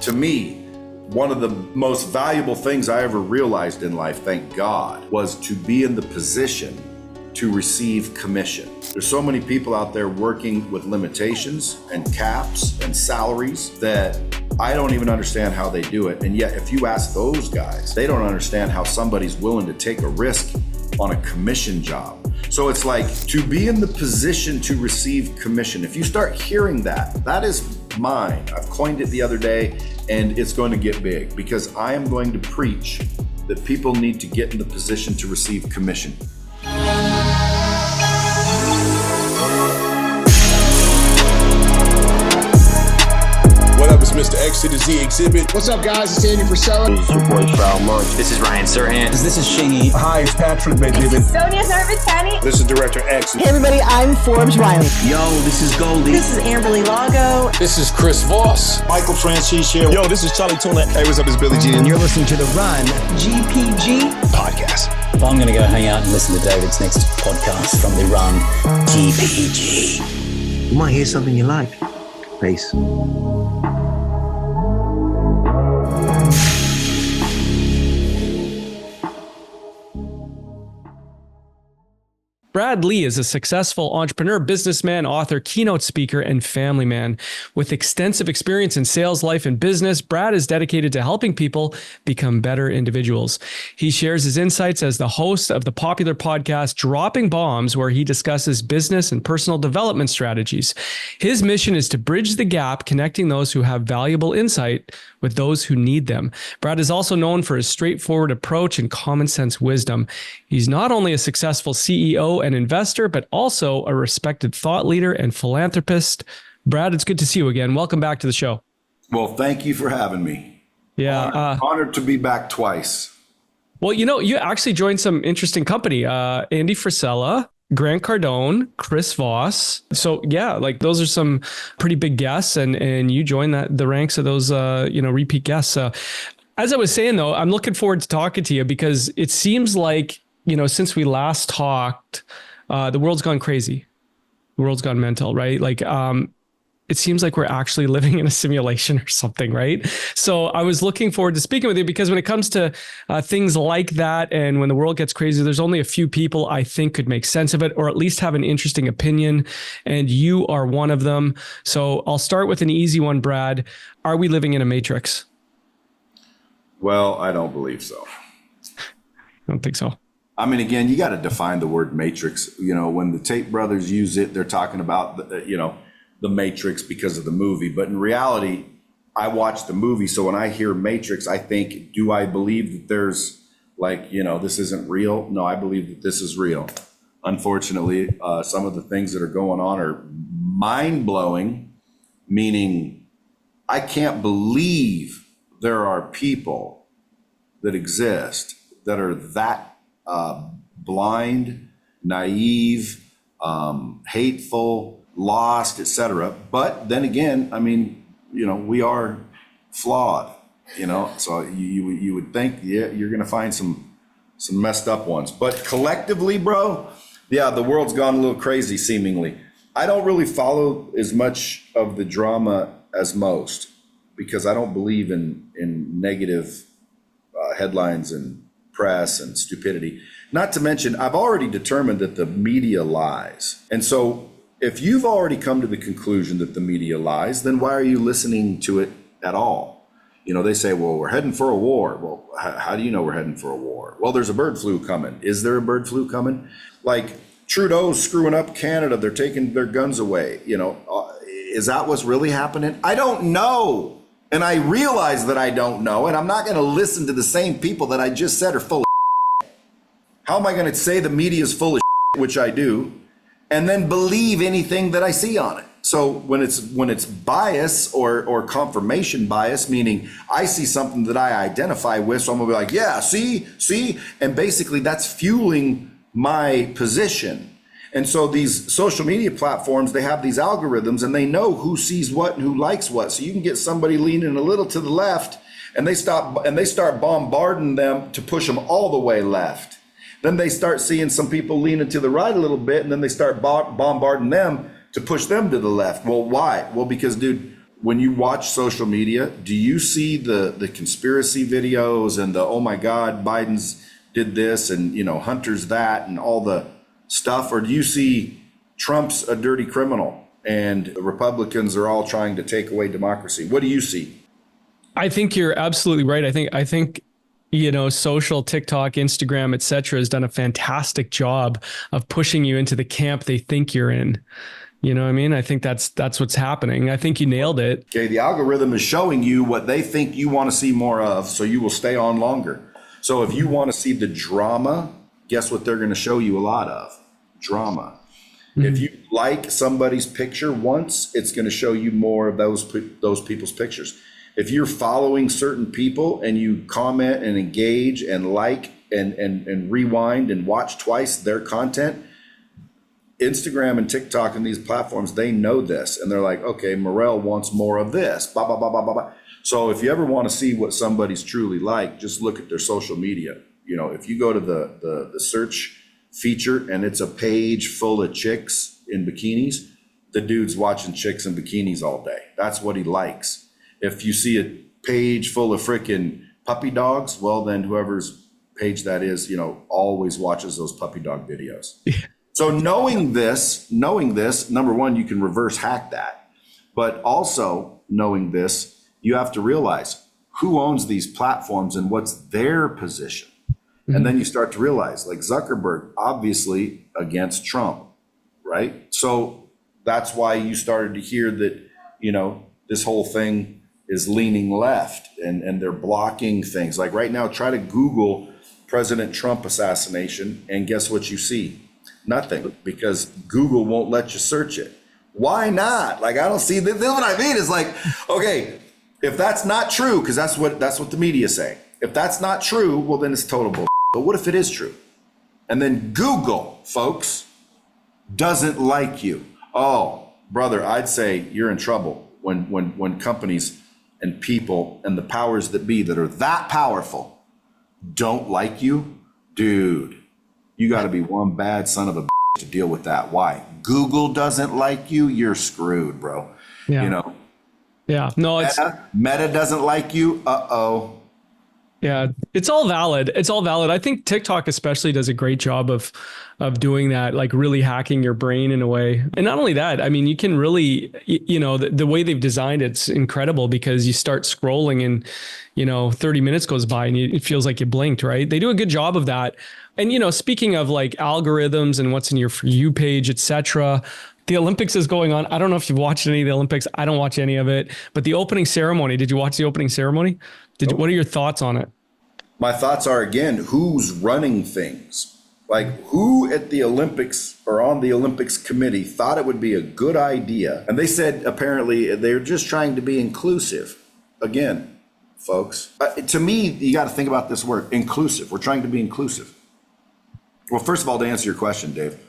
to me, one of the most valuable things I ever realized in life, thank God, was to be in the position to receive commission. There's so many people out there working with limitations and caps and salaries that I don't even understand how they do it. And yet, if you ask those guys, they don't understand how somebody's willing to take a risk on a commission job. So it's like, to be in the position to receive commission. If you start hearing that, that is mine. I've coined it the other day, and it's going to get big because I am going to preach that people need to get in the position to receive commission. What up, it's Mr. X to the Z Exhibit. What's up, guys? It's Andy Frisella. This is your boy, Trout Munch. This is Ryan Serhant. This is Shingy. Hi, it's Patrick McNiven. This is Sonia Zarvatani. This is Director X. Hey, everybody, I'm Forbes Riley. Yo, this is Goldie. This is Amberly Lago. This is Chris Voss. Michael Francis here. Yo, this is Charlie Tuna. Hey, what's up? It's Billy G. And you're listening to The Run GpG podcast. I'm going to go hang out and listen to David's next podcast from The Run GpG. You might hear something you like. Peace. Brad Lee is a successful entrepreneur, businessman, author, keynote speaker, and family man. With extensive experience in sales, life, and business, Brad is dedicated to helping people become better individuals. He shares his insights as the host of the popular podcast Dropping Bombs, where he discusses business and personal development strategies. His mission is to bridge the gap, connecting those who have valuable insight with those who need them. Brad is also known for his straightforward approach and common sense wisdom. He's not only a successful CEO and investor, but also a respected thought leader and philanthropist. Brad, it's good to see you again. Welcome back to the show. Well, thank you for having me. Yeah. Honored to be back twice. Well, you actually joined some interesting company. Andy Frisella, Grant Cardone, Chris Voss. So yeah, like those are some pretty big guests, and you joined the ranks of those repeat guests. As I was saying though, I'm looking forward to talking to you because it seems like, since we last talked, the world's gone crazy. The world's gone mental, right? Like, it seems like we're actually living in a simulation or something, right? So I was looking forward to speaking with you because when it comes to things like that, and when the world gets crazy, there's only a few people I think could make sense of it, or at least have an interesting opinion. And you are one of them. So I'll start with an easy one, Brad. Are we living in a matrix? Well, I don't believe so. I don't think so. I mean, again, you got to define the word matrix. When the Tate brothers use it, they're talking about, the Matrix because of the movie. But in reality, I watched the movie. So when I hear Matrix, I think, do I believe that there's this isn't real? No, I believe that this is real. Unfortunately, some of the things that are going on are mind blowing, meaning I can't believe there are people that exist that are that blind, naive, hateful, lost, etc. But then again, I mean, we are flawed, so you would think, yeah, you're going to find some messed up ones. But collectively, bro, yeah, the world's gone a little crazy, seemingly. I don't really follow as much of the drama as most because I don't believe in negative headlines and press and stupidity. Not to mention, I've already determined that the media lies. And so if you've already come to the conclusion that the media lies, then why are you listening to it at all? They say, well, we're heading for a war. Well, how do you know we're heading for a war? Well, there's a bird flu coming. Is there a bird flu coming? Like Trudeau's screwing up Canada. They're taking their guns away. Is that what's really happening? I don't know. And I realize that I don't know. And I'm not going to listen to the same people that I just said are full of shit. How am I going to say the media is full of shit, which I do, and then believe anything that I see on it? So when it's bias or confirmation bias, meaning I see something that I identify with, so I'm gonna be like, yeah, see, and basically that's fueling my position. And so these social media platforms, they have these algorithms and they know who sees what and who likes what. So you can get somebody leaning a little to the left and they start bombarding them to push them all the way left. Then they start seeing some people leaning to the right a little bit, and then they start bombarding them to push them to the left. Well, why? Well, because, dude, when you watch social media, do you see the conspiracy videos and the, oh my God, Biden's did this and, you know, Hunter's that and all the stuff? Or do you see Trump's a dirty criminal and the Republicans are all trying to take away democracy? What do you see? I think you're absolutely right. I think, you know, social, TikTok, Instagram, et cetera, has done a fantastic job of pushing you into the camp they think you're in. You know what I mean? I think that's what's happening. I think you nailed it. Okay, the algorithm is showing you what they think you want to see more of, so you will stay on longer. So if you want to see the drama, guess what they're going to show you a lot of? Drama. If you like somebody's picture once, it's going to show you more of those people's pictures. If you're following certain people and you comment and engage and like and rewind and watch twice their content, Instagram and TikTok and these platforms, they know this. And they're like, okay, Morel wants more of this, blah, blah, blah, blah, blah, blah. So if you ever want to see what somebody's truly like, just look at their social media. You know, if you go to the search feature and it's a page full of chicks in bikinis, the dude's watching chicks in bikinis all day. That's what he likes. If you see a page full of freaking puppy dogs, well, then whoever's page that is, you know, always watches those puppy dog videos. Yeah. So knowing this, number one, you can reverse hack that. But also knowing this, you have to realize who owns these platforms and what's their position. Mm-hmm. And then you start to realize, like Zuckerberg, obviously against Trump, right? So that's why you started to hear that, you know, this whole thing is leaning left and they're blocking things. Like right now, try to Google President Trump assassination and guess what you see? Nothing, because Google won't let you search it. Why not? Like, I don't see, this is what I mean. It's like, okay, if that's not true, because that's what the media say. If that's not true, well, then it's total bull. But what if it is true? And then Google, folks, doesn't like you. Oh, brother, I'd say you're in trouble when companies and people and the powers that be that are that powerful don't like you. Dude, you got to be one bad son of a to deal with that. Why? Google doesn't like you. You're screwed, bro. Yeah. You know? Yeah. No, Meta doesn't like you. Uh-oh. Yeah, it's all valid. It's all valid. I think TikTok especially does a great job of doing that, like really hacking your brain in a way. And not only that, I mean, you can really, you know, the way they've designed it's incredible because you start scrolling and, you know, 30 minutes goes by and it feels like you blinked, right? They do a good job of that. And, you know, speaking of like algorithms and what's in your For You page, et cetera, the Olympics is going on. I don't know if you've watched any of the Olympics. I don't watch any of it. But the opening ceremony, did you watch the opening ceremony? What are your thoughts on it? My thoughts are, again, who's running things? Like, who at the Olympics or on the Olympics committee thought it would be a good idea? And they said, apparently, they're just trying to be inclusive. Again, folks, to me, you got to think about this word, inclusive. We're trying to be inclusive. Well, first of all, to answer your question, Dave,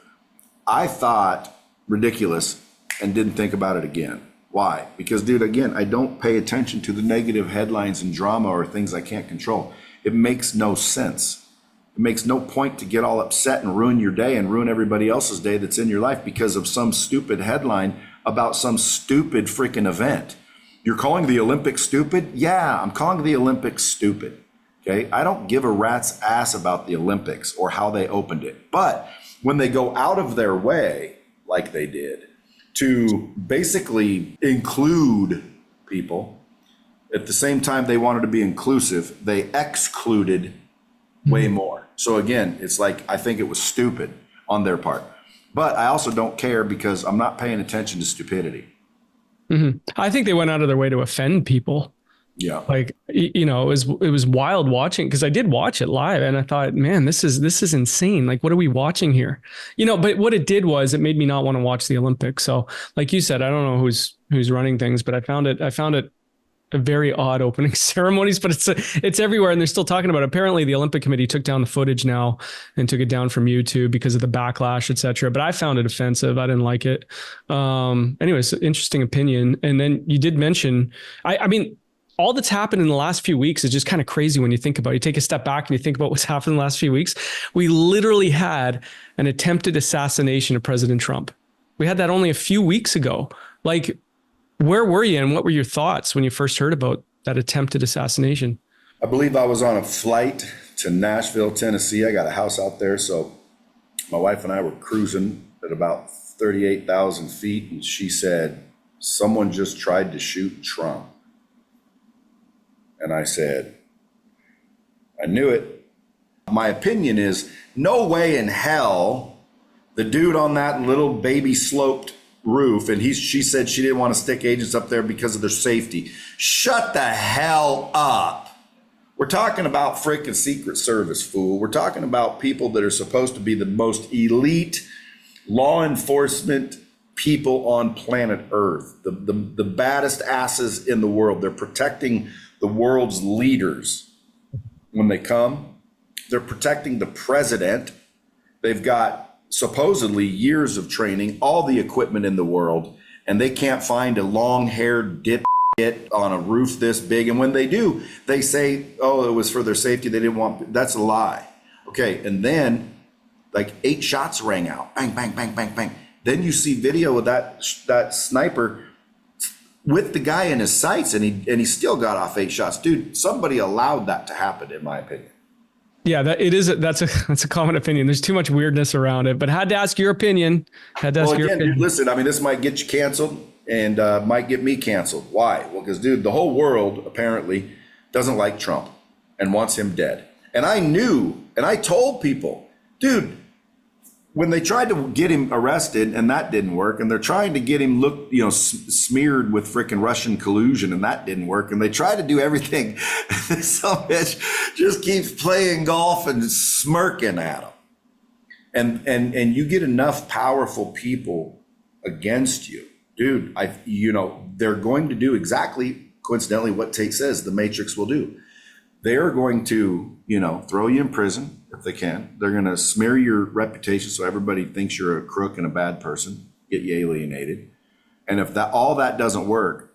I thought ridiculous and didn't think about it again. Why? Because, dude, again, I don't pay attention to the negative headlines and drama or things I can't control. It makes no sense. It makes no point to get all upset and ruin your day and ruin everybody else's day that's in your life because of some stupid headline about some stupid freaking event. You're calling the Olympics stupid? Yeah, I'm calling the Olympics stupid. Okay, I don't give a rat's ass about the Olympics or how they opened it. But when they go out of their way, like they did, to basically include people, at the same time they wanted to be inclusive, they excluded way more. So again, it's like, I think it was stupid on their part. But I also don't care because I'm not paying attention to stupidity. Mm-hmm. I think they went out of their way to offend people. Yeah. Like, you know, it was wild watching because I did watch it live and I thought, man, this is insane. Like, what are we watching here? You know, but what it did was it made me not want to watch the Olympics. So like you said, I don't know who's running things, but I found it a very odd opening ceremonies, but it's everywhere. And they're still talking about it. Apparently the Olympic Committee took down the footage now and took it down from YouTube because of the backlash, et cetera. But I found it offensive. I didn't like it. Anyways, interesting opinion. And then you did mention, I mean, all that's happened in the last few weeks is just kind of crazy when you think about it. You take a step back and you think about what's happened in the last few weeks. We literally had an attempted assassination of President Trump. We had that only a few weeks ago. Like, Where were you and what were your thoughts when you first heard about that attempted assassination? I believe I was on a flight to Nashville, Tennessee. I got a house out there. So my wife and I were cruising at about 38,000 feet. And she said, someone just tried to shoot Trump. And I said, I knew it. My opinion is no way in hell the dude on that little baby sloped roof, and she said she didn't want to stick agents up there because of their safety. Shut the hell up. We're talking about freaking Secret Service, fool. We're talking about people that are supposed to be the most elite law enforcement people on planet Earth, the baddest asses in the world. They're protecting the world's leaders when they come. They're protecting the president. They've got supposedly years of training, all the equipment in the world, and they can't find a long-haired dipshit on a roof this big. And when they do, they say, oh, it was for their safety. They didn't want, that's a lie. Okay, and then like 8 shots rang out. Bang, bang, bang, bang, bang. Then you see video of that sniper with the guy in his sights, and he still got off 8 shots. Dude, somebody allowed that to happen, in my opinion. Yeah, that's a common opinion. There's too much weirdness around it, but had to ask your opinion. Dude, listen, I mean, this might get you canceled and might get me canceled. Why? Well, because, dude, the whole world apparently doesn't like Trump and wants him dead. And I knew, and I told people, dude, when they tried to get him arrested and that didn't work, and they're trying to get him smeared with freaking Russian collusion and that didn't work, and they try to do everything, some bitch just keeps playing golf and smirking at him. And you get enough powerful people against you, dude, they're going to do exactly, coincidentally, what Tate says the Matrix will do. They're going to, throw you in prison if they can. They're going to smear your reputation so everybody thinks you're a crook and a bad person, get you alienated. And if all that doesn't work,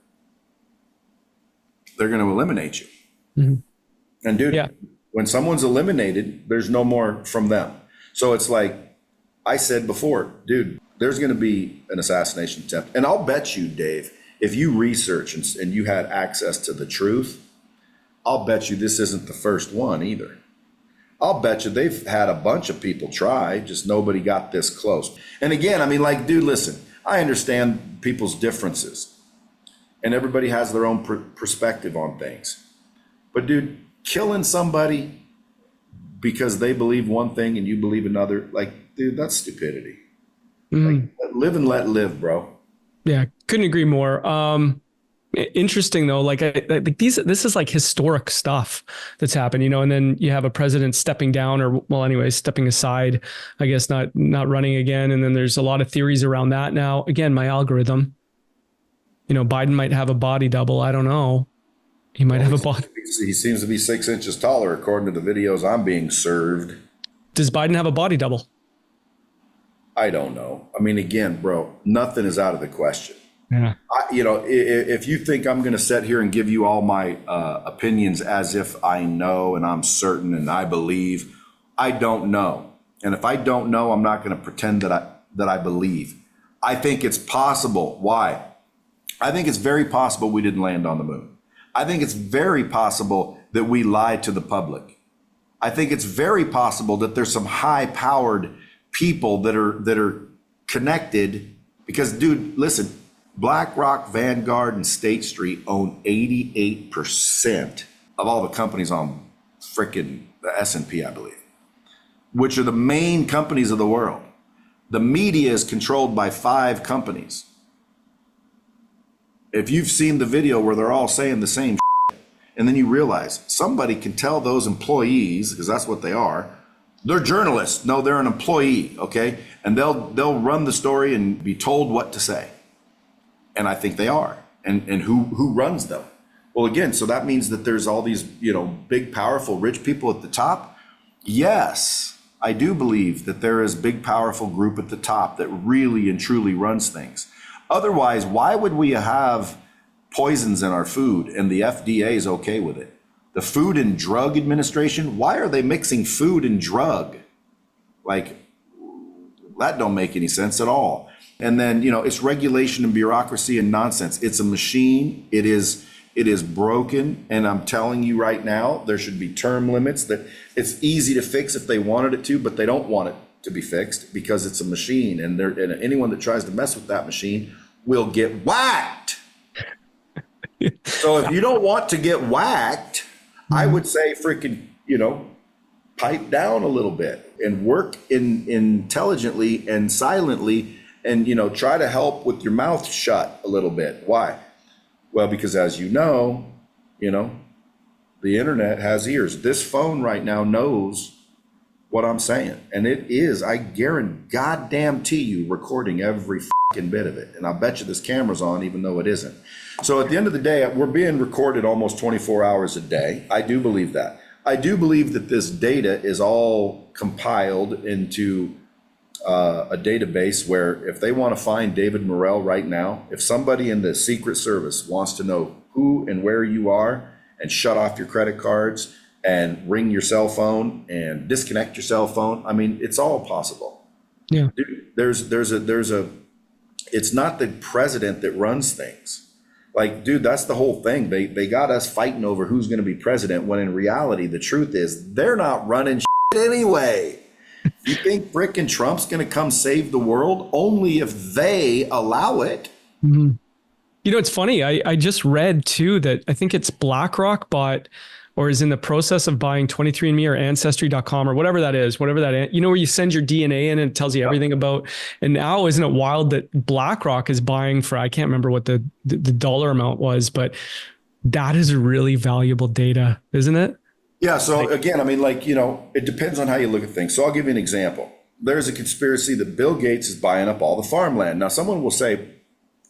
they're going to eliminate you. Mm-hmm. And dude, when someone's eliminated, there's no more from them. So it's like I said before, dude, there's going to be an assassination attempt. And I'll bet you, Dave, if you research and you had access to the truth, I'll bet you this isn't the first one either. I'll bet you they've had a bunch of people try, just nobody got this close. And again, I mean, like, dude, listen, I understand people's differences and everybody has their own perspective on things. But dude, killing somebody because they believe one thing and you believe another, like, dude, that's stupidity. Like, live and let live, bro. Yeah, couldn't agree more. Interesting though, this is like historic stuff that's happened, and then you have a president stepping down stepping aside, I guess, not running again. And then there's a lot of theories around that now. Again, my algorithm, Biden might have a body double. I don't know. He might have a body. He seems to be 6 inches taller, according to the videos I'm being served. Does Biden have a body double? I don't know. I mean, again, bro, nothing is out of the question. Yeah. If you think I'm going to sit here and give you all my opinions as if I know and I'm certain and I believe, I don't know. And if I don't know, I'm not going to pretend that I believe. I think it's possible. Why? I think it's very possible we didn't land on the moon. I think it's very possible that we lied to the public. I think it's very possible that there's some high-powered people that are connected because, dude, listen, BlackRock, Vanguard, and State Street own 88% of all the companies on frickin' the S&P, I believe, which are the main companies of the world. The media is controlled by 5 companies. If you've seen the video where they're all saying the same shit, and then you realize somebody can tell those employees, because that's what they are, they're journalists. No, they're an employee, okay? And they'll run the story and be told what to say. And I think they are. And who runs them? Well, again, so that means that there's all these, big, powerful, rich people at the top. Yes, I do believe that there is a big, powerful group at the top that really and truly runs things. Otherwise, why would we have poisons in our food and the FDA is okay with it? The Food and Drug Administration, why are they mixing food and drug? Like, that don't make any sense at all. And then, it's regulation and bureaucracy and nonsense. It's a machine. It is broken. And I'm telling you right now, there should be term limits that it's easy to fix if they wanted it to, but they don't want it to be fixed because it's a machine. And anyone that tries to mess with that machine will get whacked. So if you don't want to get whacked, I would say freaking, pipe down a little bit and work intelligently and silently and, try to help with your mouth shut a little bit. Why? Well, because as you know, the internet has ears. This phone right now knows what I'm saying. And it is, I guarantee you, recording every fucking bit of it. And I bet you this camera's on, even though it isn't. So at the end of the day, we're being recorded almost 24 hours a day. I do believe that. I do believe that this data is all compiled into a database where if they want to find David Morrell right now, if somebody in the Secret Service wants to know who and where you are and shut off your credit cards and ring your cell phone and disconnect your cell phone, I mean, it's all possible. Yeah. Dude, it's not the president that runs things. Like, dude, that's the whole thing. They got us fighting over who's going to be president, when in reality, the truth is they're not running shit anyway. You think frickin' Trump's going to come save the world? Only if they allow it. Mm-hmm. It's funny. I just read too that I think it's BlackRock bought or is in the process of buying 23andMe or Ancestry.com or whatever that is, where you send your DNA in and it tells you everything about. And now, isn't it wild that BlackRock is buying for, I can't remember what the dollar amount was, but that is really valuable data, isn't it? Yeah. So again, I mean, it depends on how you look at things. So I'll give you an example. There's a conspiracy that Bill Gates is buying up all the farmland. Now, someone will say,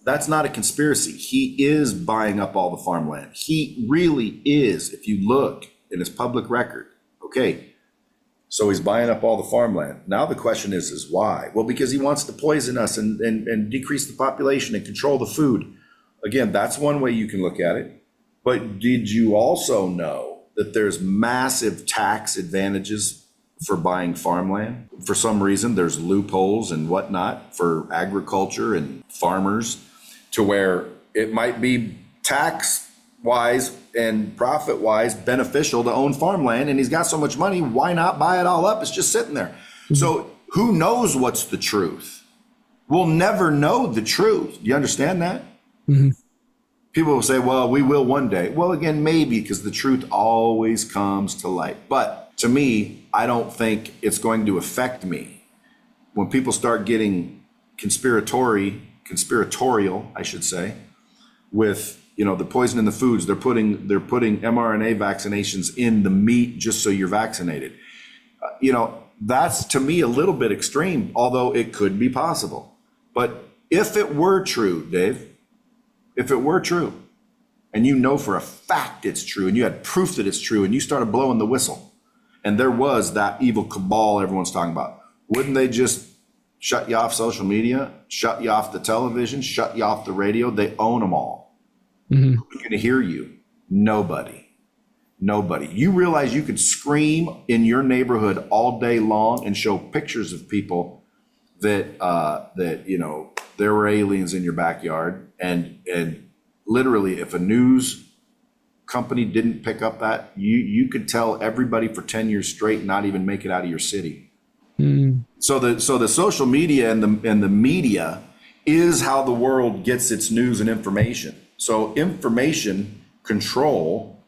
that's not a conspiracy. He is buying up all the farmland. He really is. If you look in his public record, okay, so he's buying up all the farmland. Now the question is why? Well, because he wants to poison us and decrease the population and control the food. Again, that's one way you can look at it. But did you also know that there's massive tax advantages for buying farmland? For some reason, there's loopholes and whatnot for agriculture and farmers, to where it might be tax-wise and profit-wise beneficial to own farmland, and he's got so much money, why not buy it all up? It's just sitting there. Mm-hmm. So who knows what's the truth? We'll never know the truth. Do you understand that? Mm-hmm. People will say, well, we will one day. Well, again, maybe, because the truth always comes to light. But to me, I don't think it's going to affect me. When people start getting conspiratorial, I should say, with, the poison in the foods, they're putting mRNA vaccinations in the meat just so you're vaccinated. That's to me a little bit extreme, although it could be possible. But if it were true, Dave, if it were true, and for a fact it's true, and you had proof that it's true, and you started blowing the whistle, and there was that evil cabal everyone's talking about, wouldn't they just shut you off social media, shut you off the television, shut you off the radio? They own them all. Mm-hmm. Who's going to hear you? Nobody. You realize you could scream in your neighborhood all day long and show pictures of people that there were aliens in your backyard, and literally, if a news company didn't pick up that, you could tell everybody for 10 years straight and not even make it out of your city. Mm. So the social media and the media is how the world gets its news and information. So information control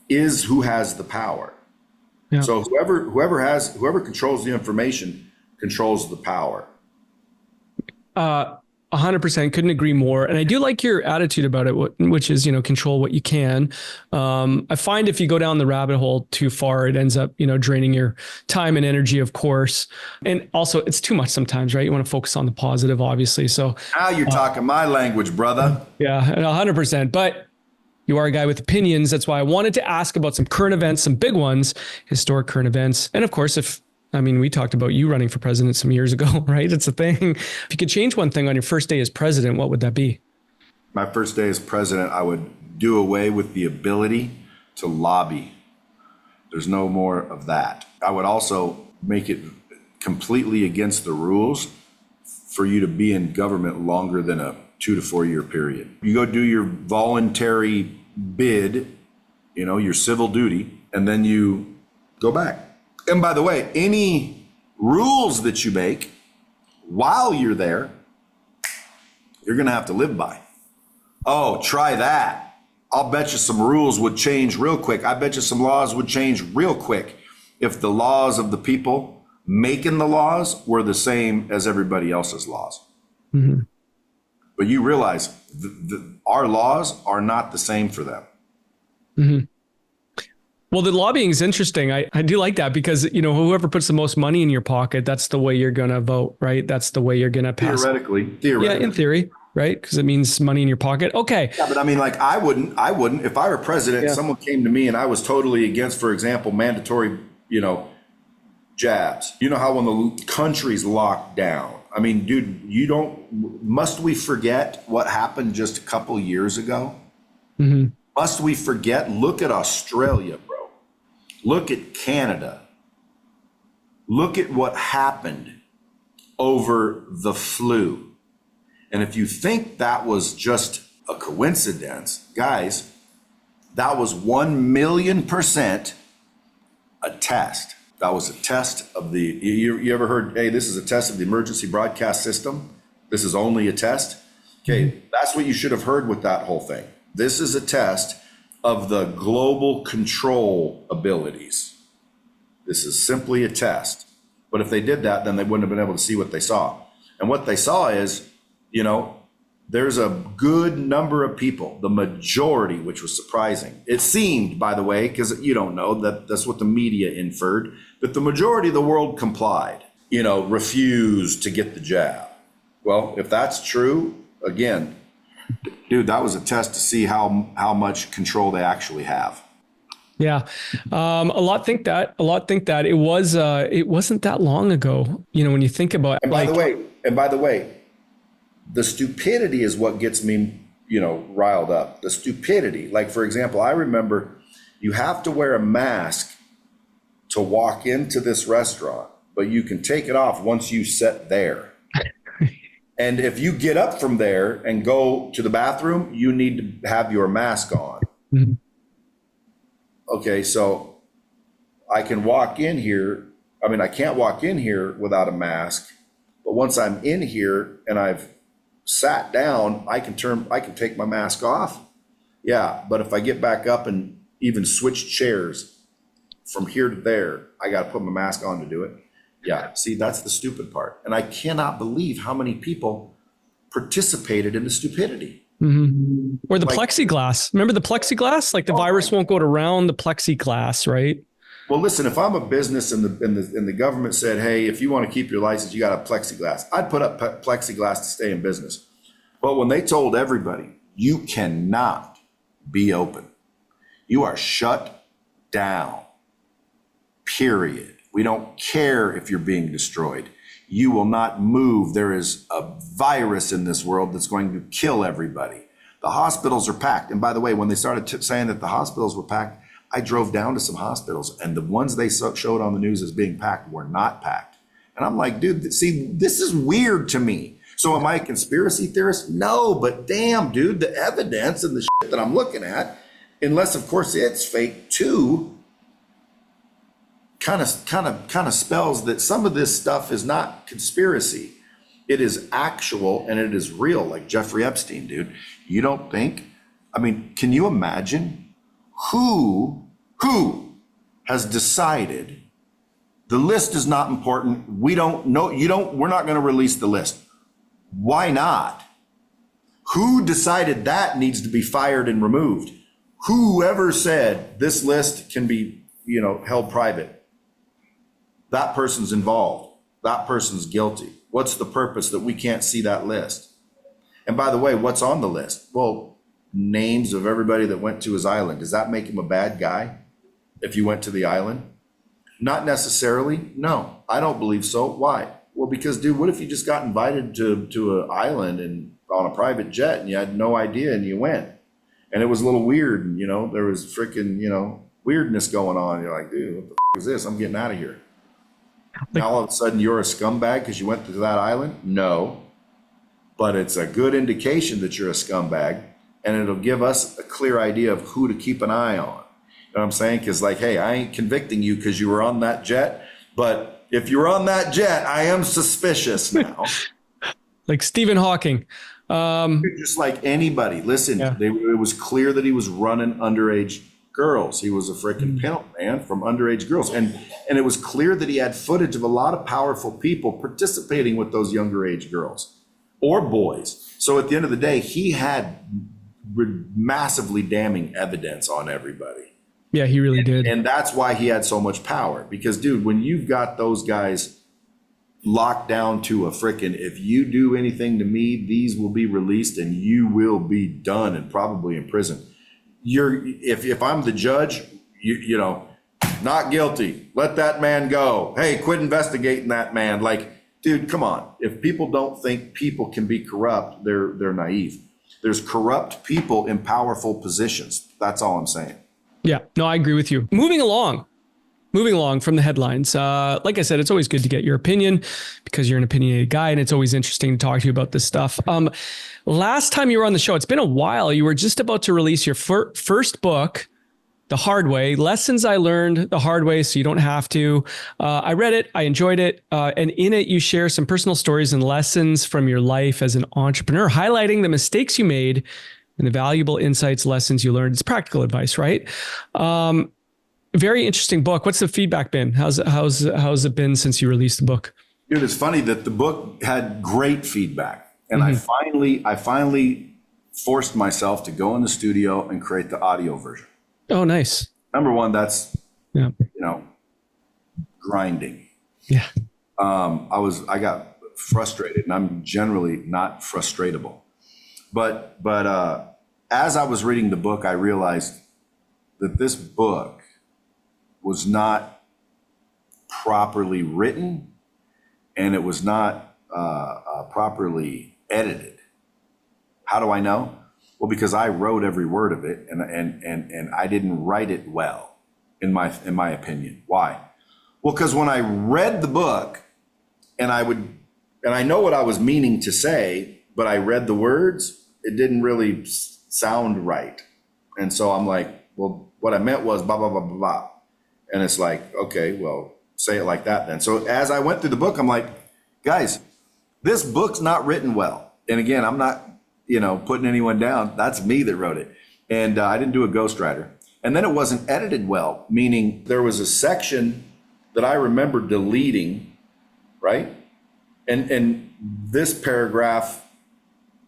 is who has the power. Yeah. So whoever controls the information controls the power. 100%, couldn't agree more. And I do like your attitude about it, which is, control what you can. I find if you go down the rabbit hole too far, it ends up, draining your time and energy, of course. And also it's too much sometimes, right? You want to focus on the positive, obviously. So now you're talking my language, brother. Yeah, 100%. But you are a guy with opinions. That's why I wanted to ask about some current events, some big ones, historic current events. And of course, we talked about you running for president some years ago, right? It's a thing. If you could change one thing on your first day as president, what would that be? My first day as president, I would do away with the ability to lobby. There's no more of that. I would also make it completely against the rules for you to be in government longer than a 2 to 4 year period. You go do your voluntary bid, your civil duty, and then you go back. And by the way, any rules that you make while you're there, you're going to have to live by. Oh, try that. I'll bet you some rules would change real quick. I bet you some laws would change real quick if the laws of the people making the laws were the same as everybody else's laws. Mm-hmm. But you realize our laws are not the same for them. Mm-hmm. Well, the lobbying is interesting. I do like that because, whoever puts the most money in your pocket, that's the way you're going to vote, right? That's the way you're going to pass. Theoretically. Yeah, in theory, right? Because it means money in your pocket. Okay. Yeah, but I mean, like, I wouldn't, if I were president, someone came to me and I was totally against, for example, mandatory, jabs. You know how when the country's locked down, I mean, dude, must we forget what happened just a couple years ago? Mm-hmm. Must we forget? Look at Australia, bro. Look at Canada. Look at what happened over the flu. And if you think that was just a coincidence, guys, that was 1,000,000% a test. That was a test of you ever heard, hey, this is a test of the emergency broadcast system? This is only a test? Okay, that's what you should have heard with that whole thing. This is a test of the global control abilities. This is simply a test. But if they did that, then they wouldn't have been able to see what they saw. And what they saw is, there's a good number of people, the majority, which was surprising. It seemed, by the way, because you don't know, that's what the media inferred, that the majority of the world complied, refused to get the jab. Well, if that's true, again, dude, that was a test to see how much control they actually have. Yeah. A lot think that it wasn't that long ago, when you think about it. And by the way, the stupidity is what gets me, riled up. The stupidity. Like, for example, I remember you have to wear a mask to walk into this restaurant, but you can take it off once you sit there. And if you get up from there and go to the bathroom, you need to have your mask on. Mm-hmm. Okay, so I can walk in here. I mean, I can't walk in here without a mask, but once I'm in here and I've sat down, I can take my mask off. Yeah, but if I get back up and even switch chairs from here to there, I got to put my mask on to do it. Yeah, see, that's the stupid part. And I cannot believe how many people participated in the stupidity. Mm-hmm. Or the plexiglass. Remember the plexiglass? Like the virus won't go around the plexiglass, right? Well, listen, if I'm a business and the government said, hey, if you want to keep your license, you got a plexiglass, I'd put up plexiglass to stay in business. But when they told everybody, you cannot be open, you are shut down, period. We don't care if you're being destroyed. You will not move. There is a virus in this world that's going to kill everybody. The hospitals are packed. And by the way, when they started saying that the hospitals were packed, I drove down to some hospitals and the ones they showed on the news as being packed were not packed. And I'm like, dude, see, this is weird to me. So am I a conspiracy theorist? No, but damn, dude, the evidence and the shit that I'm looking at, unless of course it's fake too, kind of spells that some of this stuff is not conspiracy. It is actual and it is real, like Jeffrey Epstein, dude. You don't think? I mean, can you imagine who has decided the list is not important? We don't know. We're not going to release the list. Why not? Who decided that needs to be fired and removed? Whoever said this list can be, held private? That person's involved. That person's guilty. What's the purpose that we can't see that list? And by the way, what's on the list? Well, names of everybody that went to his island. Does that make him a bad guy if you went to the island? Not necessarily. No, I don't believe so. Why? Well, because, dude, what if you just got invited to an island and on a private jet and you had no idea and you went? And it was a little weird and, there was freaking, weirdness going on. You're like, dude, what the f- is this? I'm getting out of here. Now all of a sudden you're a scumbag because you went to that island? No. but it's a good indication that you're a scumbag, and it'll give us a clear idea of who to keep an eye on. You know what I'm saying? Because like, hey, I ain't convicting you because you were on that jet, but if you're on that jet, I am suspicious now. Like Stephen Hawking. Just like anybody. Listen, it was clear that he was running underage girls. He was a freaking pimp, man, from underage girls. And it was clear that he had footage of a lot of powerful people participating with those younger age girls or boys. So at the end of the day, he had massively damning evidence on everybody. Yeah, he really did. And that's why he had so much power. Because, dude, when you've got those guys locked down to a frickin', if you do anything to me, these will be released and you will be done and probably in prison. If I'm the judge, you know, not guilty, let that man go. Hey, quit investigating that man. Like, dude, come on. If people don't think people can be corrupt, they're naive. There's corrupt people in powerful positions. That's all I'm saying. Yeah, no, I agree with you. Moving along from the headlines. Like I said, it's always good to get your opinion because you're an opinionated guy and it's always interesting to talk to you about this stuff. Last time you were on the show, it's been a while. You were just about to release your first book, The Hard Way, Lessons I Learned the Hard Way so you don't have to. I read it. I enjoyed it. And in it, you share some personal stories and lessons from your life as an entrepreneur, highlighting the mistakes you made and the valuable insights, lessons you learned. It's practical advice, right? Very interesting book. What's the feedback been? How's it been since you released the book? Dude, it's funny that the book had great feedback. And I finally forced myself to go in the studio and create the audio version. Oh, nice. Number one, that's, you know, grinding. Yeah. I got frustrated, and I'm generally not frustratable. But as I was reading the book, I realized that this book was not properly written, and it was not properly edited. How do I know? Well, because I wrote every word of it, and I didn't write it well, in my opinion. Why? Well, because when I read the book, and I know what I was meaning to say, but I read the words, it didn't really sound right. And so I'm like, well, what I meant was blah, blah, blah, blah, blah. And it's like, okay, well, say it like that then. So as I went through the book, I'm like, guys, this book's not written well. And again, I'm not, putting anyone down. That's me that wrote it. And I didn't do a ghostwriter. And then it wasn't edited well, meaning there was a section that I remember deleting, right? And this paragraph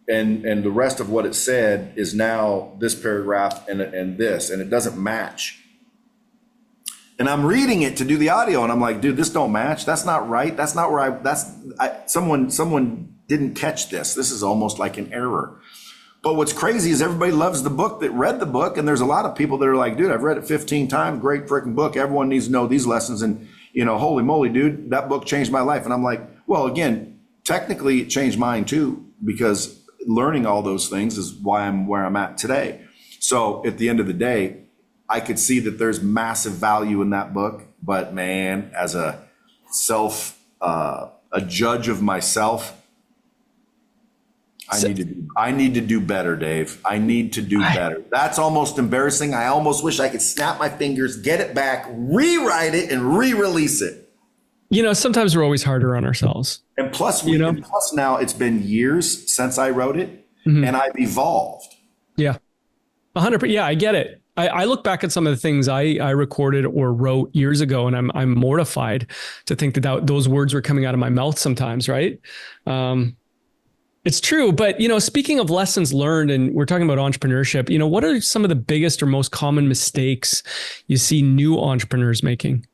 and the rest of what it said is now this paragraph and this, and it doesn't match. And I'm reading it to do the audio, and I'm like, dude, this don't match. That's not right. That's not where someone didn't catch this. This is almost like an error. But what's crazy is everybody loves the book that read the book, and there's a lot of people that are like, dude, I've read it 15 times. Great freaking book. Everyone needs to know these lessons, and holy moly, dude, that book changed my life. And I'm like, well, again, technically it changed mine too, because learning all those things is why I'm where I'm at today. So at the end of the day, I could see that there's massive value in that book, but man, as a judge of myself, I need to do better, Dave. I need to do better. That's almost embarrassing. I almost wish I could snap my fingers, get it back, rewrite it, and re-release it. Sometimes we're always harder on ourselves. And plus, plus now it's been years since I wrote it, and I've evolved. Yeah, 100%. Yeah, I get it. I look back at some of the things I recorded or wrote years ago, and I'm mortified to think that those words were coming out of my mouth sometimes, right? It's true. But, speaking of lessons learned, and we're talking about entrepreneurship, what are some of the biggest or most common mistakes you see new entrepreneurs making?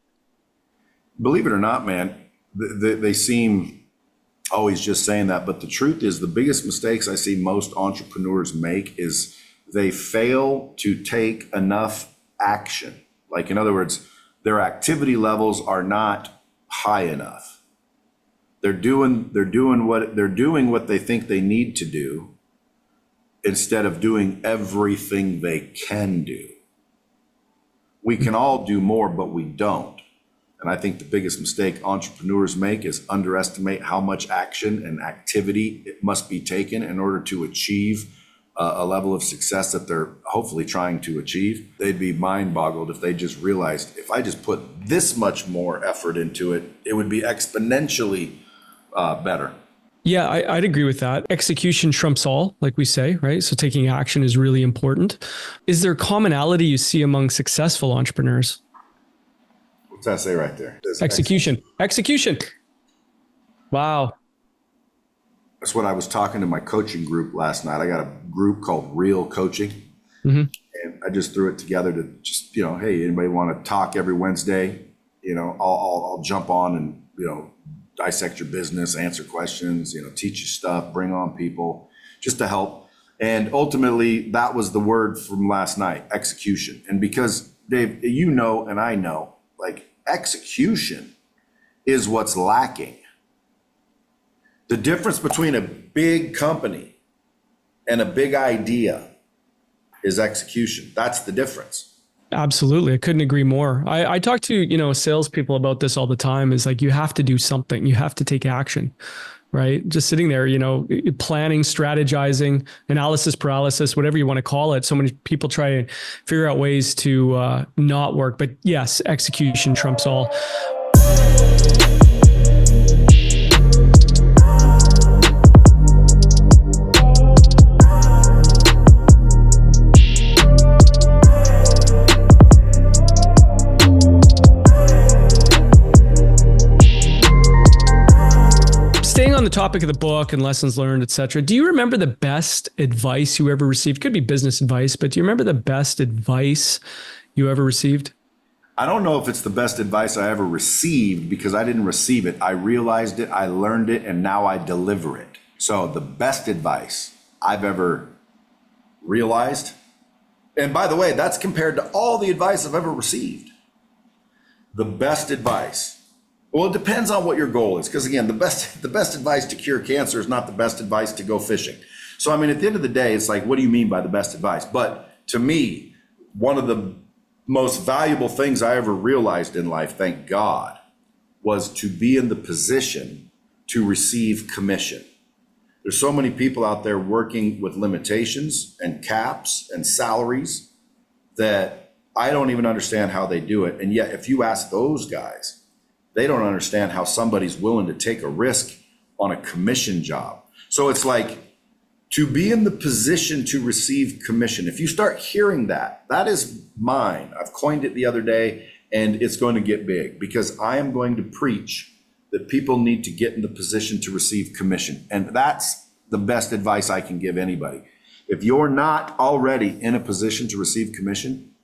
Believe it or not, man, they seem always just saying that. But the truth is, the biggest mistakes I see most entrepreneurs make is they fail to take enough action. Like, in other words, their activity levels are not high enough. They're doing what they think they need to do instead of doing everything they can do. We can all do more, but we don't. And I think the biggest mistake entrepreneurs make is underestimate how much action and activity it must be taken in order to achieve a level of success that they're hopefully trying to achieve. They'd be mind boggled if they just realized, if I just put this much more effort into it, it would be exponentially better. Yeah, I'd agree with that. Execution trumps all, like we say, right? So taking action is really important. Is there commonality you see among successful entrepreneurs? What's that say right there? Execution. Wow. That's what I was talking to my coaching group last night. I got a group called Real Coaching. And I just threw it together to just, hey, anybody want to talk every Wednesday? I'll jump on and, dissect your business, answer questions, teach you stuff, bring on people just to help. And ultimately, that was the word from last night, execution. And because, Dave, and I know, like, execution is what's lacking. The difference between a big company and a big idea is execution. That's the difference. Absolutely. I couldn't agree more. I talk to, salespeople about this all the time. Is like, you have to do something. You have to take action, right? Just sitting there, planning, strategizing, analysis paralysis, whatever you want to call it. So many people try and figure out ways to not work. But yes, execution trumps all. Staying on the topic of the book and lessons learned, etc., do you remember the best advice you ever received? Could be business advice, but do you remember the best advice you ever received? I don't know if it's the best advice I ever received, because I didn't receive it. I realized it, I learned it, and now I deliver it. So the best advice I've ever realized, and by the way, that's compared to all the advice I've ever received. The best advice. Well, it depends on what your goal is. Because again, the best advice to cure cancer is not the best advice to go fishing. So, I mean, at the end of the day, it's like, what do you mean by the best advice? But to me, one of the most valuable things I ever realized in life, thank God, was to be in the position to receive commission. There's so many people out there working with limitations and caps and salaries that I don't even understand how they do it. And yet, if you ask those guys, they don't understand how somebody's willing to take a risk on a commission job. So it's like, to be in the position to receive commission. If you start hearing that, that is mine. I've coined it the other day, and it's going to get big, because I am going to preach that people need to get in the position to receive commission. And that's the best advice I can give anybody. If you're not already in a position to receive commission,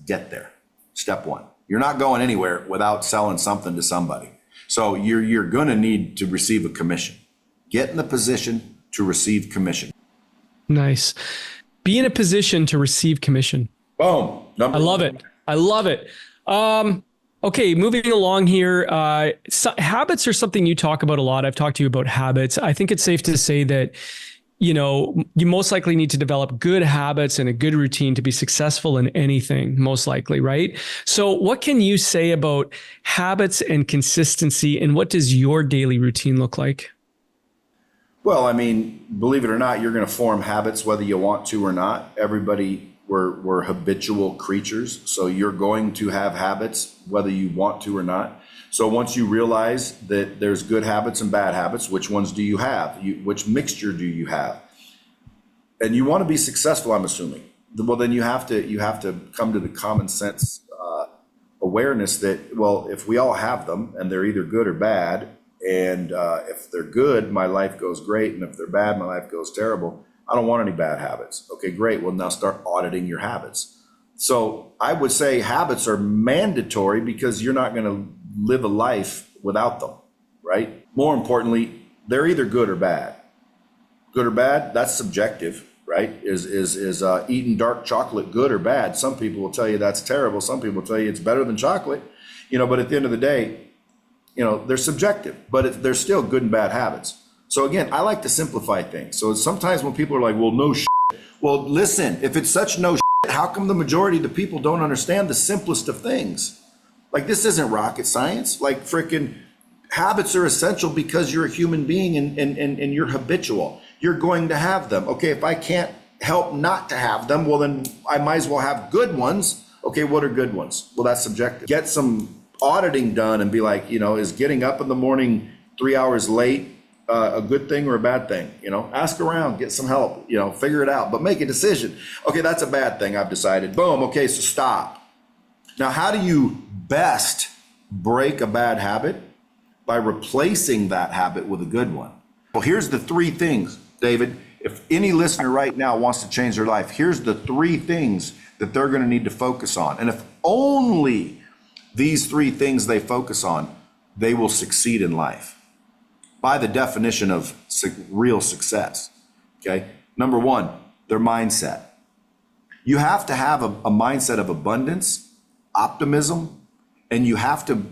get there. Step one. You're not going anywhere without selling something to somebody. So you're going to need to receive a commission. Get in the position to receive commission. Nice. Be in a position to receive commission. Boom. I love it. I love it. Okay, moving along here. Habits are something you talk about a lot. I've talked to you about habits. I think it's safe to say that you most likely need to develop good habits and a good routine to be successful in anything, most likely, right? So what can you say about habits and consistency, and what does your daily routine look like? Well, I mean, believe it or not, you're going to form habits whether you want to or not. Everybody, we're habitual creatures. So you're going to have habits whether you want to or not. So once you realize that there's good habits and bad habits, which ones do you have? Which mixture do you have? And you want to be successful, I'm assuming. Well, then you have to come to the common sense awareness that, well, if we all have them and they're either good or bad, and if they're good, my life goes great, and if they're bad, my life goes terrible. I don't want any bad habits. Okay, great. Well, now start auditing your habits. So I would say habits are mandatory, because you're not going to live a life without them, right? More importantly, they're either good or bad. Good or bad, that's subjective, right? Is eating dark chocolate good or bad? Some people will tell you that's terrible. Some people will tell you it's better than chocolate, but at the end of the day, they're subjective, but they're still good and bad habits. So again, I like to simplify things. So sometimes when people are like, well, no shit. Well, listen, if it's such no shit, how come the majority of the people don't understand the simplest of things? Like, this isn't rocket science. Like, freaking habits are essential because you're a human being and you're habitual. You're going to have them. Okay, if I can't help not to have them, well, then I might as well have good ones. Okay, what are good ones? Well, that's subjective. Get some auditing done and be like, is getting up in the morning 3 hours late a good thing or a bad thing? Ask around, get some help, figure it out, but make a decision. Okay, that's a bad thing, I've decided. Boom, okay, so stop. Now, how do you best break a bad habit? By replacing that habit with a good one. Well, here's the 3 things, David. If any listener right now wants to change their life, here's the 3 things that they're going to need to focus on. And if only these 3 things they focus on, they will succeed in life. By the definition of real success, okay? Number 1, their mindset. You have to have a mindset of abundance, optimism, and you have to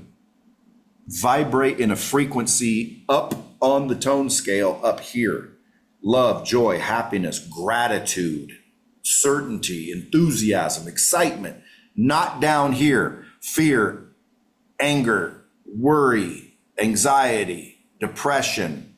vibrate in a frequency up on the tone scale up here. Love, joy, happiness, gratitude, certainty, enthusiasm, excitement. Not down here. Fear, anger, worry, anxiety, depression,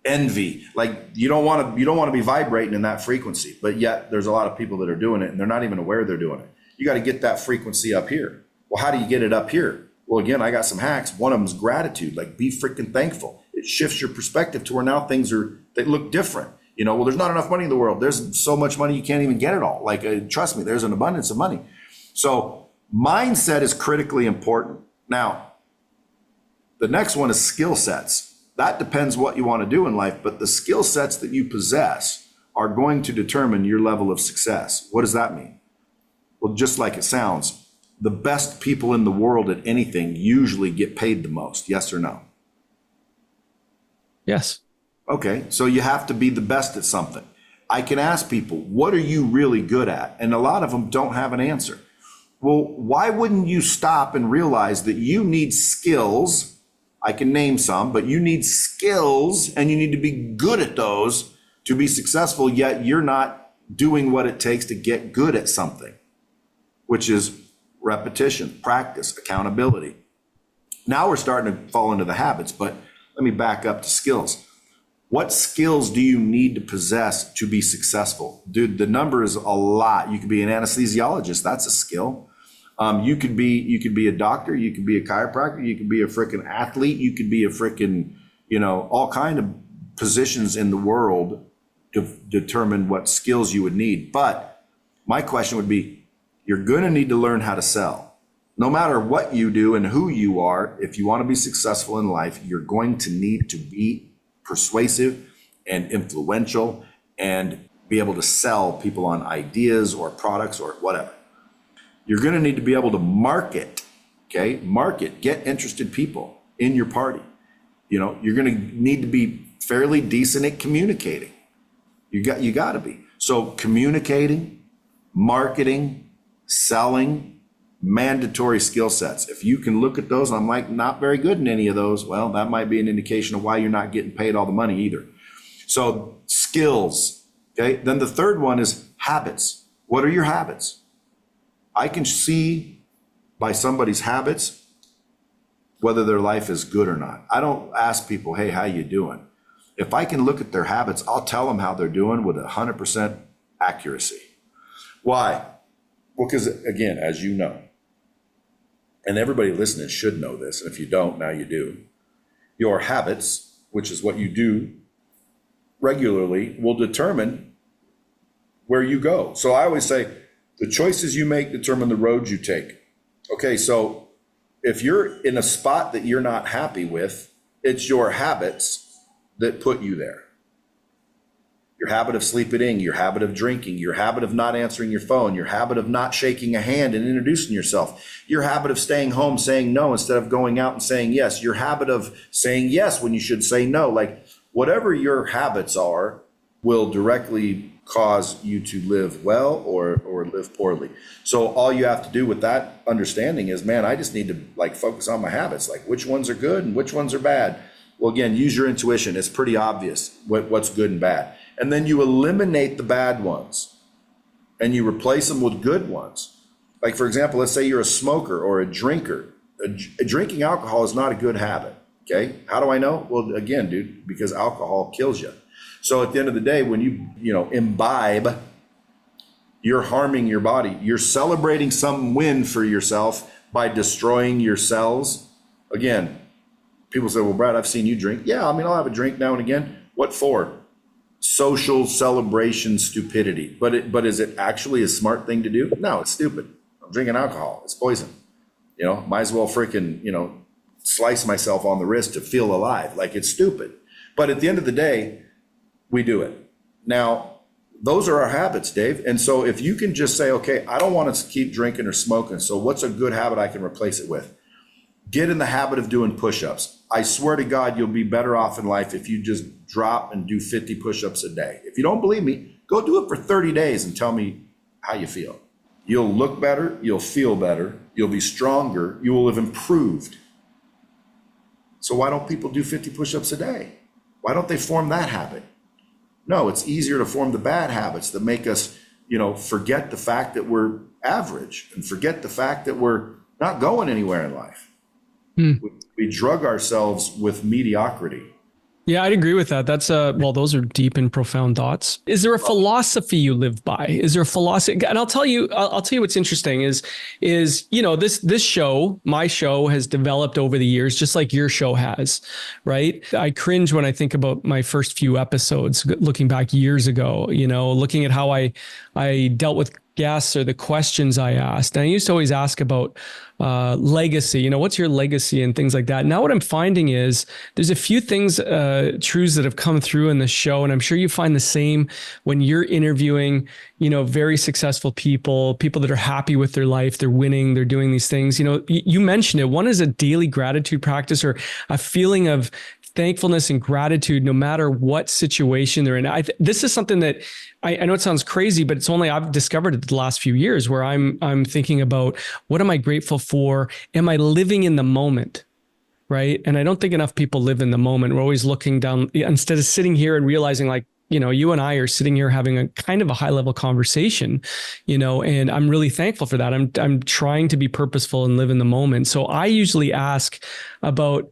envy. Like, you don't want to be vibrating in that frequency, but yet there's a lot of people that are doing it and they're not even aware they're doing it. You got to get that frequency up here. Well, how do you get it up here? Well, again, I got some hacks. One of them is gratitude. Like, be freaking thankful. It shifts your perspective to where now they look different. Well, there's not enough money in the world. There's so much money you can't even get it all. Like, trust me, there's an abundance of money. So mindset is critically important. Now, the next one is skill sets. That depends what you want to do in life, but the skill sets that you possess are going to determine your level of success. What does that mean? Well, just like it sounds, the best people in the world at anything usually get paid the most. Yes or no? Yes. Okay, so you have to be the best at something. I can ask people, what are you really good at? And a lot of them don't have an answer. Well, why wouldn't you stop and realize that you need skills? I can name some, but you need skills and you need to be good at those to be successful, yet you're not doing what it takes to get good at something, which is repetition, practice, accountability. Now we're starting to fall into the habits, but let me back up to skills. What skills do you need to possess to be successful? Dude, the number is a lot. You could be an anesthesiologist. That's a skill. You could be a doctor. You could be a chiropractor. You could be a freaking athlete. You could be a freaking, all kind of positions in the world to determine what skills you would need. But my question would be, you're going to need to learn how to sell. No matter what you do and who you are, if you want to be successful in life, you're going to need to be persuasive and influential and be able to sell people on ideas or products or whatever. You're going to need to be able to market, okay? Market, get interested people in your party. You're going to need to be fairly decent at communicating. You got to be. So communicating, marketing, selling, mandatory skill sets. If you can look at those, I'm like, not very good in any of those, well, that might be an indication of why you're not getting paid all the money either. So skills, okay? Then the third one is habits. What are your habits? I can see by somebody's habits whether their life is good or not. I don't ask people, hey, how you doing? If I can look at their habits, I'll tell them how they're doing with 100% accuracy. Why? Well, because again, as you know, and everybody listening should know this, and if you don't, now you do, your habits, which is what you do regularly, will determine where you go. So I always say, the choices you make determine the roads you take. Okay, so if you're in a spot that you're not happy with, it's your habits that put you there. Your habit of sleeping in, your habit of drinking, your habit of not answering your phone, your habit of not shaking a hand and introducing yourself, your habit of staying home saying no instead of going out and saying yes, your habit of saying yes when you should say no. Like, whatever your habits are will directly cause you to live well or live poorly. So all you have to do with that understanding is, man, I just need to focus on my habits, like which ones are good and which ones are bad. Well, again, use your intuition. It's pretty obvious what's good and bad. And then you eliminate the bad ones and you replace them with good ones. Like, for example, let's say you're a smoker or a drinker. Drinking alcohol is not a good habit, okay? How do I know? Well, again, dude, because alcohol kills you. So at the end of the day, when you imbibe, you're harming your body. You're celebrating some win for yourself by destroying your cells. Again, people say, well, Brad, I've seen you drink. Yeah, I mean, I'll have a drink now and again. What for? Social celebration stupidity. But is it actually a smart thing to do? No, it's stupid. I'm drinking alcohol. It's poison. Might as well freaking, slice myself on the wrist to feel alive. Like, it's stupid. But at the end of the day, we do it. Now, those are our habits, Dave. And so if you can just say, okay, I don't want to keep drinking or smoking. So what's a good habit I can replace it with? Get in the habit of doing push-ups. I swear to God, you'll be better off in life if you just drop and do 50 push-ups a day. If you don't believe me, go do it for 30 days and tell me how you feel. You'll look better. You'll feel better. You'll be stronger. You will have improved. So why don't people do 50 push-ups a day? Why don't they form that habit? No, it's easier to form the bad habits that make us, forget the fact that we're average and forget the fact that we're not going anywhere in life. We drug ourselves with mediocrity. Yeah, I'd agree with that. That's those are deep and profound thoughts. Is there a philosophy you live by? Is there a philosophy? And I'll tell you what's interesting is this show, my show, has developed over the years, just like your show has, right? I cringe when I think about my first few episodes, looking back years ago, looking at how I dealt with guests or the questions I asked. And I used to always ask about legacy, what's your legacy and things like that. Now what I'm finding is there's a few things, truths that have come through in the show. And I'm sure you find the same when you're interviewing, very successful people that are happy with their life. They're winning, they're doing these things. You mentioned it. One is a daily gratitude practice or a feeling of thankfulness and gratitude, no matter what situation they're in. This is something that I know it sounds crazy, but it's only I've discovered it the last few years where I'm thinking about what am I grateful for? Am I living in the moment? Right. And I don't think enough people live in the moment. We're always looking down instead of sitting here and realizing like, you and I are sitting here having a kind of a high level conversation, and I'm really thankful for that. I'm trying to be purposeful and live in the moment. So I usually ask about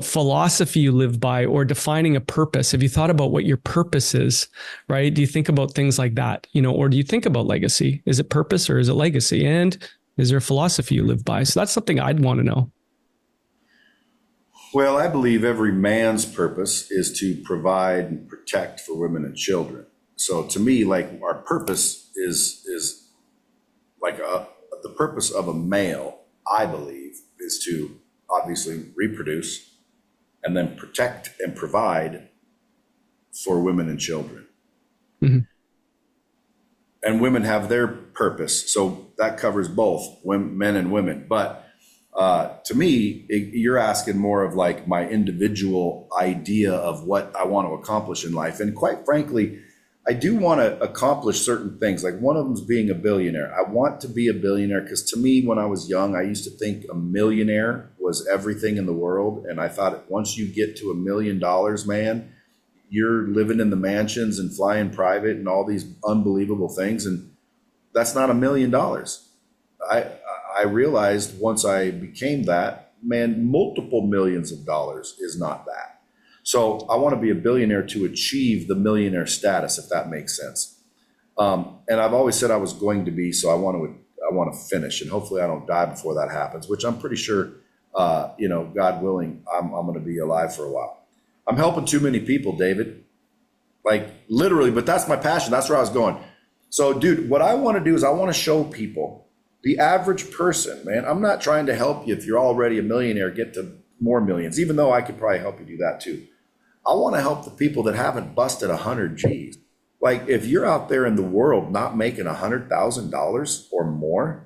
philosophy you live by or defining a purpose. Have you thought about what your purpose is, right? Do you think about things like that, or do you think about legacy? Is it purpose or is it legacy? And is there a philosophy you live by? So that's something I'd want to know. Well, I believe every man's purpose is to provide and protect for women and children. So to me, like our purpose is like the purpose of a male, I believe, is to obviously reproduce and then protect and provide for women and children. Mm-hmm. And women have their purpose. So that covers both men and women. But to me, you're asking more of like my individual idea of what I want to accomplish in life. And quite frankly, I do want to accomplish certain things. Like one of them is being a billionaire. I want to be a billionaire because to me, when I was young, I used to think a millionaire was everything in the world. And I thought once you get to $1 million, man, you're living in the mansions and flying private and all these unbelievable things. And that's not $1 million. I realized once I became that, man, multiple millions of dollars is not that. So I want to be a billionaire to achieve the millionaire status, if that makes sense. And I've always said I was going to be, so I want to finish, and hopefully I don't die before that happens, which I'm pretty sure, God willing, I'm going to be alive for a while. I'm helping too many people, David, like literally, but that's my passion. That's where I was going. So dude, what I want to do is I want to show people the average person, man. I'm not trying to help you if you're already a millionaire, get to more millions, even though I could probably help you do that too. I want to help the people that haven't busted 100 G's. Like if you're out there in the world not making $100,000 or more,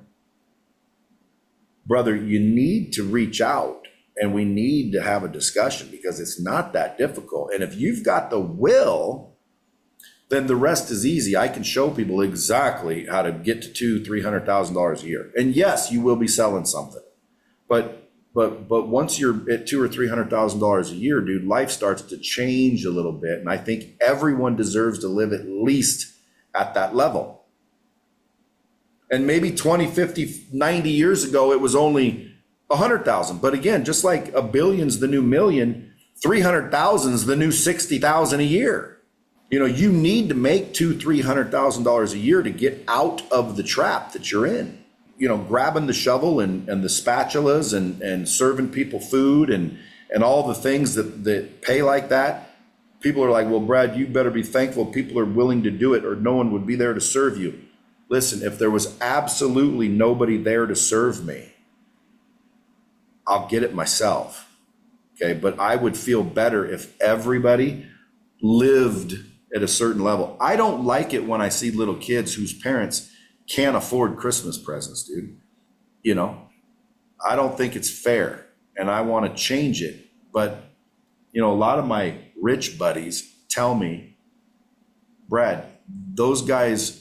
brother, you need to reach out and we need to have a discussion because it's not that difficult. And if you've got the will, then the rest is easy. I can show people exactly how to get to $200,000-$300,000 a year. And yes, you will be selling something, but once you're at $200,000 or $300,000 a year, dude, life starts to change a little bit. And I think everyone deserves to live at least at that level. And maybe 20, 50, 90 years ago, it was only 100,000. But again, just like a billion's the new million, 300,000's the new 60,000 a year. You know, you need to make $200,000-$300,000 a year to get out of the trap that you're in. You know, grabbing the shovel and the spatulas and serving people food and all the things that pay like that. People are like, well, Brad, you better be thankful people are willing to do it or no one would be there to serve you. Listen, if there was absolutely nobody there to serve me, I'll get it myself. Okay, but I would feel better if everybody lived at a certain level. I don't like it when I see little kids whose parents can't afford Christmas presents, dude. You know, I don't think it's fair and I want to change it. But, you know, a lot of my rich buddies tell me, Brad, those guys,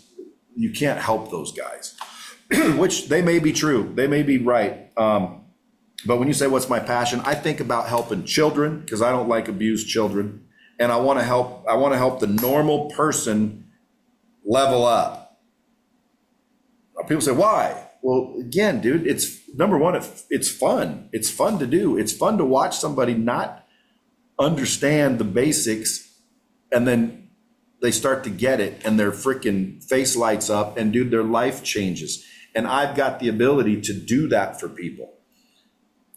you can't help those guys, which they may be true. They may be right. But when you say, what's my passion? I think about helping children because I don't like abused children. And I want to help the normal person level up. People say, why? Well, again, dude, it's number one, it's fun. It's fun to do. It's fun to watch somebody not understand the basics and then they start to get it and their freaking face lights up and dude, their life changes. And I've got the ability to do that for people.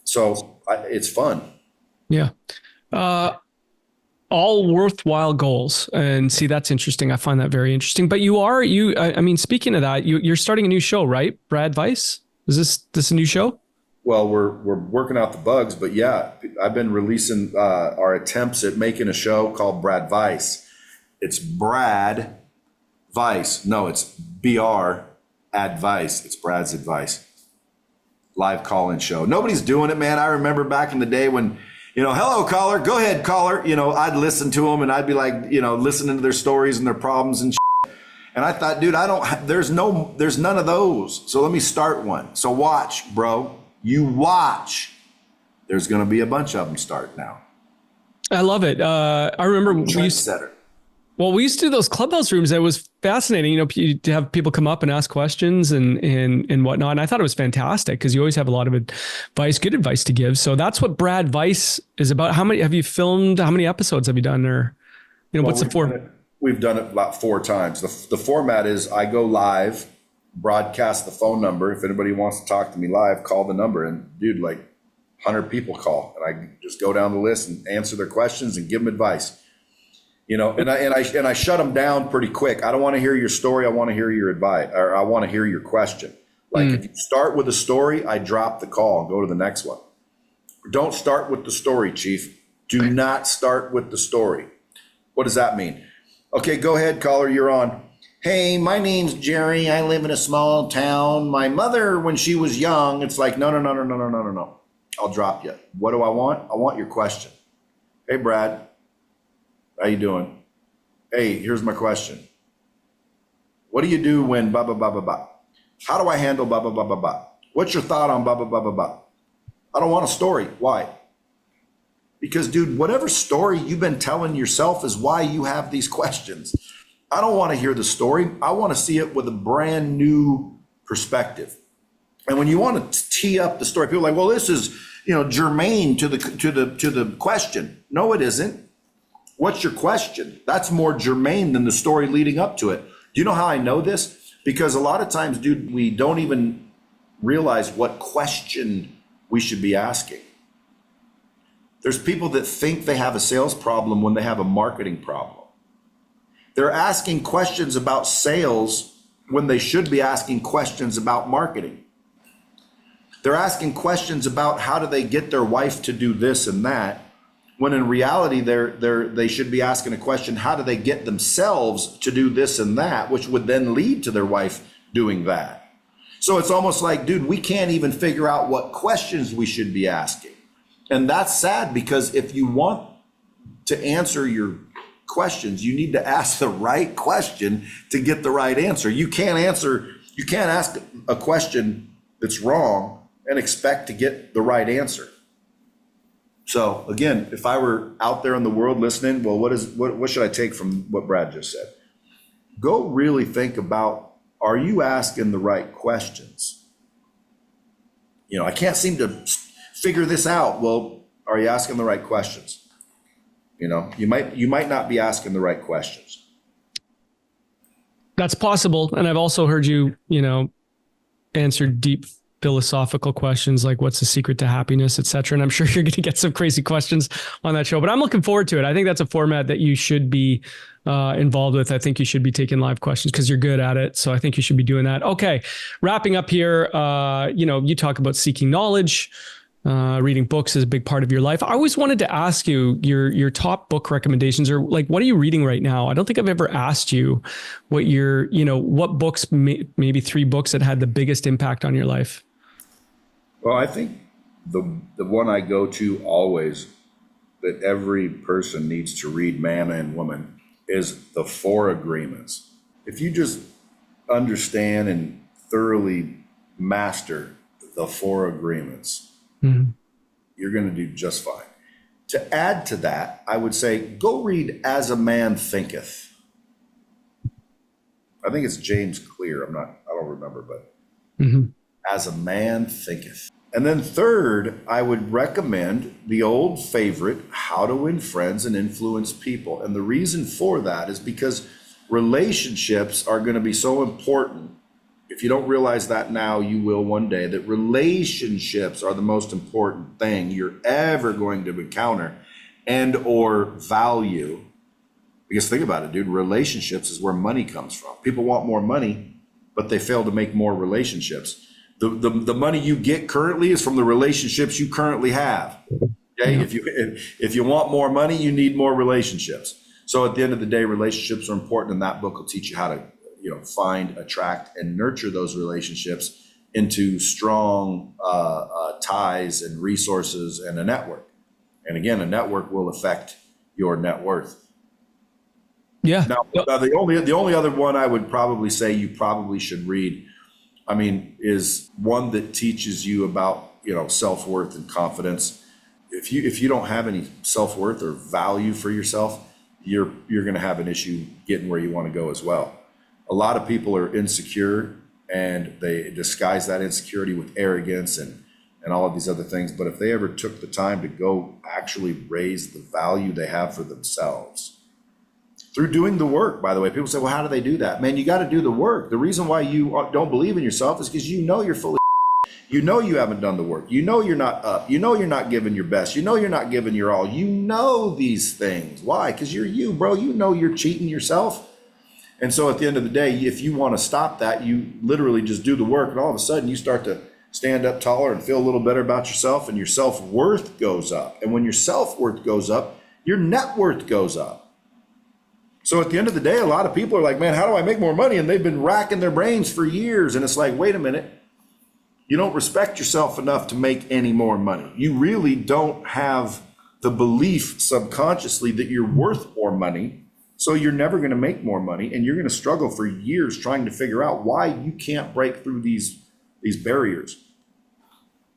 So it's fun. Yeah. All worthwhile goals. And see, that's interesting. I find that very interesting. But I mean, speaking of that, you're starting a new show, right? Brad Weiss? Is this a new show? Well, we're working out the bugs, but yeah, I've been releasing our attempts at making a show called Brad Weiss. It's Brad Weiss. No, it's BR Advice. It's Brad's Advice. Live call-in show. Nobody's doing it, man. I remember back in the day when, you know, hello caller, go ahead caller. You know, I'd listen to them and I'd be like, you know, listening to their stories and their problems and shit. And I thought, dude, there's none of those. So let me start one. So watch, bro. You watch. There's going to be a bunch of them start now. I love it. I remember we used to do those clubhouse rooms. It was fascinating, you know, to have people come up and ask questions and whatnot. And I thought it was fantastic because you always have a lot of advice, good advice to give. So that's what Brad Weiss is about. How many have you filmed? How many episodes have you done? Or, you know, what's the format? We've done it about 4 times. The format is I go live, broadcast the phone number. If anybody wants to talk to me live, call the number. And dude, like 100 people call and I just go down the list and answer their questions and give them advice. You know, and I shut them down pretty quick. I don't want to hear your story. I want to hear your advice, or I want to hear your question. Like if you start with a story, I drop the call and go to the next one. Don't start with the story, Chief. Do not start with the story. What does that mean? Okay, go ahead, caller. You're on. Hey, my name's Jerry. I live in a small town. My mother, when she was young, it's like, no. I'll drop you. What do I want? I want your question. Hey, Brad. How you doing? Hey, here's my question. What do you do when blah, blah, blah, blah, blah? How do I handle blah, blah, blah, blah, blah? What's your thought on blah, blah, blah, blah, blah? I don't want a story. Why? Because, dude, whatever story you've been telling yourself is why you have these questions. I don't want to hear the story. I want to see it with a brand new perspective. And when you want to tee up the story, people are like, well, this is, you know, germane to the question. No, it isn't. What's your question? That's more germane than the story leading up to it. Do you know how I know this? Because a lot of times, dude, we don't even realize what question we should be asking. There's people that think they have a sales problem when they have a marketing problem. They're asking questions about sales when they should be asking questions about marketing. They're asking questions about how do they get their wife to do this and that, when in reality, they should be asking a question, how do they get themselves to do this and that, which would then lead to their wife doing that. So it's almost like, dude, we can't even figure out what questions we should be asking. And that's sad because if you want to answer your questions, you need to ask the right question to get the right answer. You can't ask a question that's wrong and expect to get the right answer. So again, if I were out there in the world listening, well, what should I take from what Brad just said? Go really think about, are you asking the right questions? You know, I can't seem to figure this out. Well, are you asking the right questions? You know, you might not be asking the right questions. That's possible. And I've also heard you, answer deep philosophical questions like what's the secret to happiness, et cetera. And I'm sure you're going to get some crazy questions on that show, but I'm looking forward to it. I think that's a format that you should be involved with. I think you should be taking live questions because you're good at it. So I think you should be doing that. Okay. Wrapping up here, you talk about seeking knowledge. Reading books is a big part of your life. I always wanted to ask you your top book recommendations, or like, what are you reading right now? I don't think I've ever asked you what books, maybe 3 books that had the biggest impact on your life. Well, I think the one I go to always that every person needs to read, man and woman, is the 4 Agreements. If you just understand and thoroughly master the 4 Agreements, you're going to do just fine. To add to that, I would say go read As a Man Thinketh. I think it's James Clear. I don't remember, but As a Man Thinketh. And then third, I would recommend the old favorite, How to Win Friends and Influence People. And the reason for that is because relationships are going to be so important. If you don't realize that now, you will one day, that relationships are the most important thing you're ever going to encounter and or value. Because think about it, dude, relationships is where money comes from. People want more money, but they fail to make more relationships. The money you get currently is from the relationships you currently have. Okay, if you want more money, you need more relationships. So at the end of the day, relationships are important, and that book will teach you how to find, attract, and nurture those relationships into strong ties and resources and a network. And again, a network will affect your net worth. Yeah. Now, the only other one I would probably say you probably should read, is one that teaches you about, self-worth and confidence. If you don't have any self-worth or value for yourself, you're going to have an issue getting where you want to go as well. A lot of people are insecure and they disguise that insecurity with arrogance and all of these other things. But if they ever took the time to go actually raise the value they have for themselves through doing the work, by the way, people say, well, how do they do that? Man, you got to do the work. The reason why you don't believe in yourself is because you're full of you haven't done the work. You're not up. You're not giving your best. You're not giving your all. These things. Why? Because you're you, bro. You're cheating yourself. And so at the end of the day, if you want to stop that, you literally just do the work, and all of a sudden you start to stand up taller and feel a little better about yourself, and your self-worth goes up. And when your self-worth goes up, your net worth goes up. So at the end of the day, a lot of people are like, man, how do I make more money? And they've been racking their brains for years. And it's like, wait a minute. You don't respect yourself enough to make any more money. You really don't have the belief subconsciously that you're worth more money. So you're never going to make more money, and you're going to struggle for years trying to figure out why you can't break through these barriers.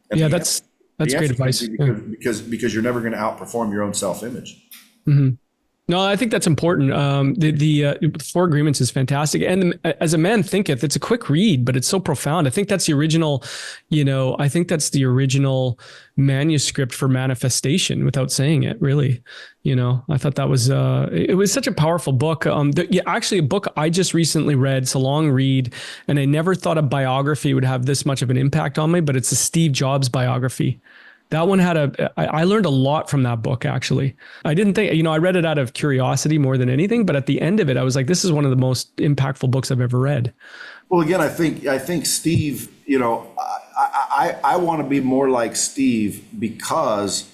And yeah, that's great advice. Because you're never going to outperform your own self-image. Mm-hmm. No, I think that's important. The 4 Agreements is fantastic. And As a Man Thinketh, it's a quick read, but it's so profound. I think that's the original, manuscript for manifestation without saying it, really. I thought that was, it was such a powerful book. Actually a book I just recently read. It's a long read, and I never thought a biography would have this much of an impact on me, but it's a Steve Jobs biography. That one I learned a lot from that book, actually. I didn't think, I read it out of curiosity more than anything, but at the end of it, I was like, this is one of the most impactful books I've ever read. Well, again, I think Steve, I want to be more like Steve because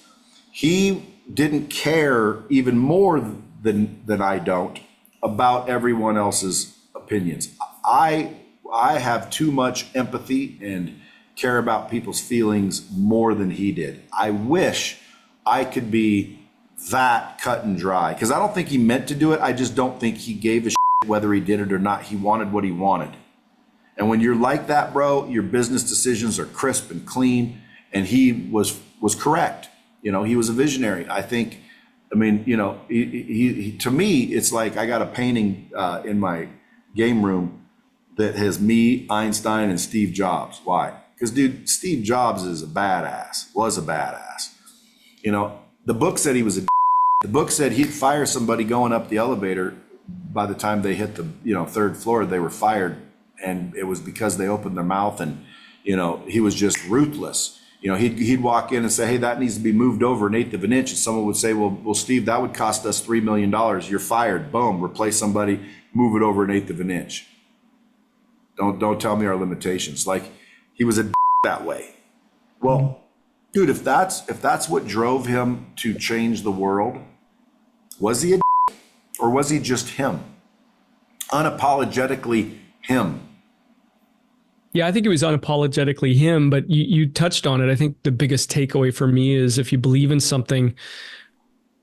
he didn't care even more than I don't about everyone else's opinions. I have too much empathy and care about people's feelings more than he did. I wish I could be that cut and dry, because I don't think he meant to do it. I just don't think he gave a shit whether he did it or not. He wanted what he wanted. And when you're like that, bro, your business decisions are crisp and clean. And he was correct. He was a visionary. I think, he to me, it's like I got a painting in my game room that has me, Einstein, and Steve Jobs. Why? Because, dude, Steve Jobs is a badass, was a badass. You know, the book said he was a the book said he'd fire somebody going up the elevator. By the time they hit the, third floor, they were fired. And it was because they opened their mouth and, he was just ruthless. He'd walk in and say, hey, that needs to be moved over an eighth of an inch. And someone would say, well, Steve, that would cost us $3 million. You're fired. Boom, replace somebody, move it over an eighth of an inch. Don't tell me our limitations. Like, he was a that way. Well, dude, if that's what drove him to change the world, was he a or was he just him? Unapologetically him. Yeah, I think it was unapologetically him, but you touched on it. I think the biggest takeaway for me is if you believe in something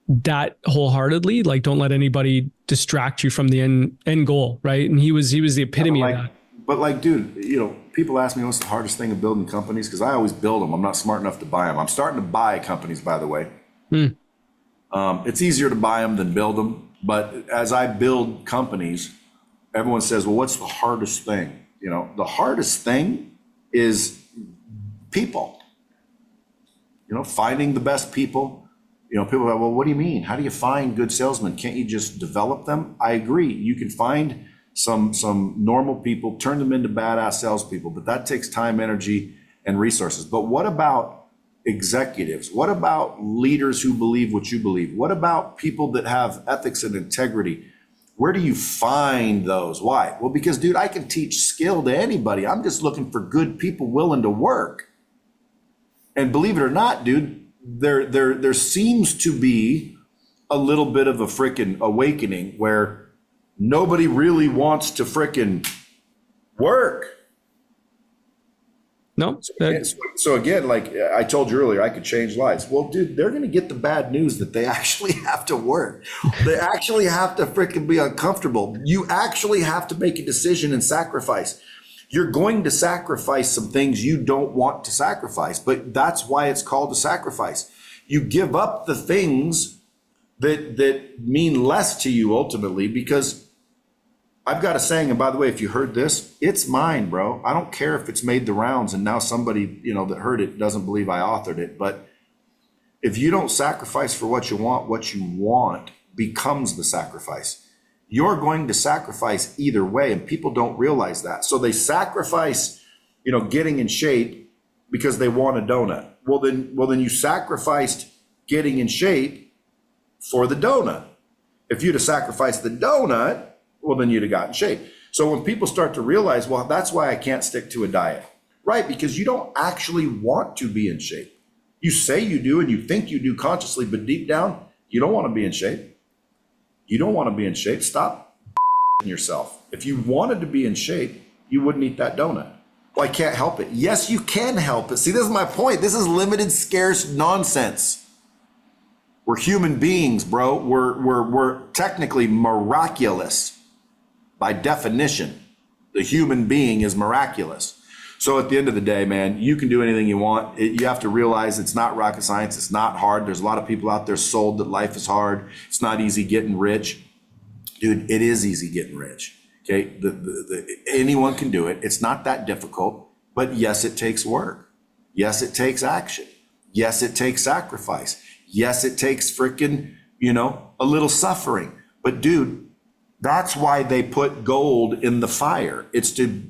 that wholeheartedly, like, don't let anybody distract you from the end goal, right? And he was the epitome of that. But like, dude, people ask me what's the hardest thing of building companies, because I always build them. I'm not smart enough to buy them. I'm starting to buy companies, by the way. It's easier to buy them than build them. But as I build companies, everyone says, well, what's the hardest thing? The hardest thing is people, finding the best people. People go, well, what do you mean? How do you find good salesmen? Can't you just develop them? I agree. You can find some normal people, turn them into badass salespeople, but that takes time, energy, and resources. But what about executives? What about leaders who believe what you believe? What about people that have ethics and integrity? Where do you find those? Why? Well, because, dude, I can teach skill to anybody. I'm just looking for good people willing to work. And believe it or not, dude, there seems to be a little bit of a freaking awakening where nobody really wants to freaking work. No. So again, like I told you earlier, I could change lives. Well, dude, they're going to get the bad news that they actually have to work. They actually have to freaking be uncomfortable. You actually have to make a decision and sacrifice. You're going to sacrifice some things you don't want to sacrifice, but that's why it's called a sacrifice. You give up the things that mean less to you ultimately, because I've got a saying, and by the way, if you heard this, it's mine, bro. I don't care if it's made the rounds and now somebody, that heard it doesn't believe I authored it. But if you don't sacrifice for what you want becomes the sacrifice. You're going to sacrifice either way, and people don't realize that. So they sacrifice, getting in shape because they want a donut. Well, then you sacrificed getting in shape for the donut. If you'd have sacrificed the donut, well, then you'd have gotten in shape. So when people start to realize, well, that's why I can't stick to a diet, right? Because you don't actually want to be in shape. You say you do and you think you do consciously, but deep down, you don't want to be in shape. You don't want to be in shape. Stop yourself. If you wanted to be in shape, you wouldn't eat that donut. Well, I can't help it. Yes, you can help it. See, this is my point. This is limited, scarce nonsense. We're human beings, bro. We're technically miraculous. By definition, the human being is miraculous. So at the end of the day, man, you can do anything you want. You have to realize it's not rocket science. It's not hard. There's a lot of people out there sold that life is hard. It's not easy getting rich. Dude, it is easy getting rich. Okay, anyone can do it. It's not that difficult. But yes, it takes work. Yes, it takes action. Yes, it takes sacrifice. Yes, it takes freaking, a little suffering. But dude, that's why they put gold in the fire. It's to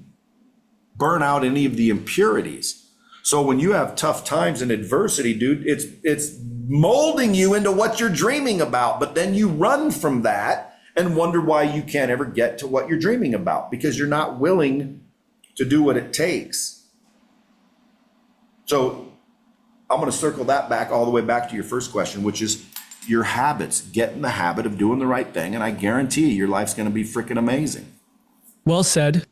burn out any of the impurities. So when you have tough times and adversity, dude, it's molding you into what you're dreaming about. But then you run from that and wonder why you can't ever get to what you're dreaming about, because you're not willing to do what it takes. So I'm going to circle that back all the way back to your first question, which is your habits. Get in the habit of doing the right thing, and I guarantee you your life's going to be freaking amazing. Well said.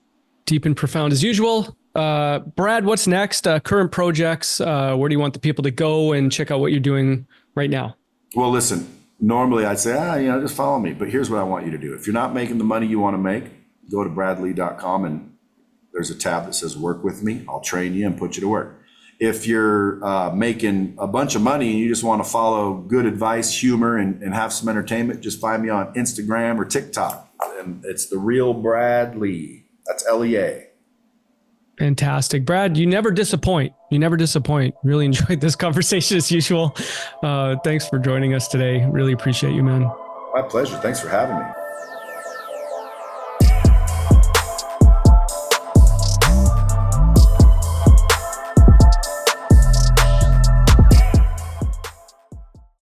Deep and profound as usual. Brad, what's next? Current projects. Where do you want the people to go and check out what you're doing right now? Well, listen, normally I'd say, just follow me. But here's what I want you to do. If you're not making the money you want to make, go to bradlee.com and there's a tab that says work with me. I'll train you and put you to work. If you're making a bunch of money and you just want to follow good advice, humor, and have some entertainment, just find me on Instagram or TikTok. And it's The Real Brad Lee. That's LEA. Fantastic. Brad, you never disappoint. You never disappoint. Really enjoyed this conversation as usual. Thanks for joining us today. Really appreciate you, man. My pleasure. Thanks for having me.